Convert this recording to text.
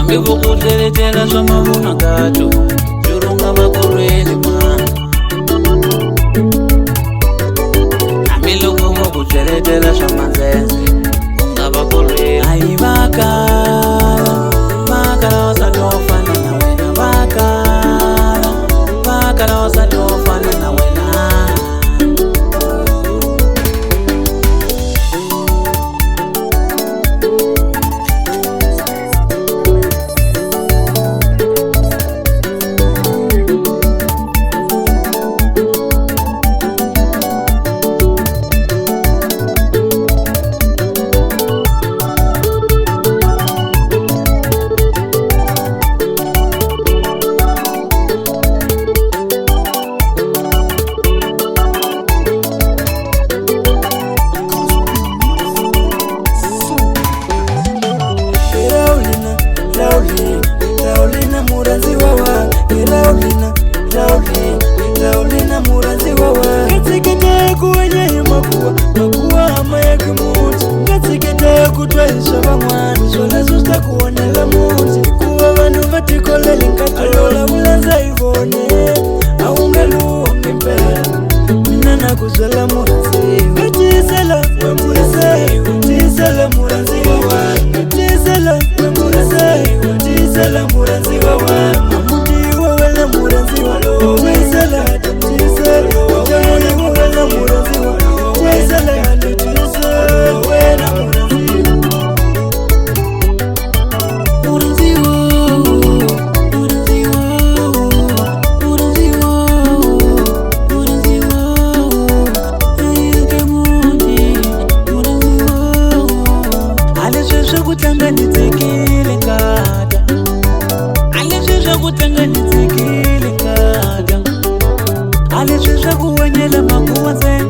hambi vukuteletela swa mavuna kato jurunga vakulweli mwana hambi loko vukuteletela swa manzenze unga vakulweli ayi vakala wasati wofana na wena vakala wasati wofana na wena Laulina muranzi wawa Laulina muranzi wawa Katsikete kuwenye makuwa ama ya kimuti Katsikete kutwaisha vamwani Zona zusta kuonela muti Kuwa vanu vatikolele nkatalola mulanza ivone Aungaluwa kimpela Minana kuzala muranzi Katisela we muranzi Tisela muranzi wawa Katisela we muranzi Tisela muranzi wawa Amundi wawela muranzi walo Tisela Tisela wawela muranzi walo Tisela Tisela wawela muranzi Muranzi kutanganitsekile ngada aleshe kutanganitsekile ngada aleshe kuwenyela makuwa nze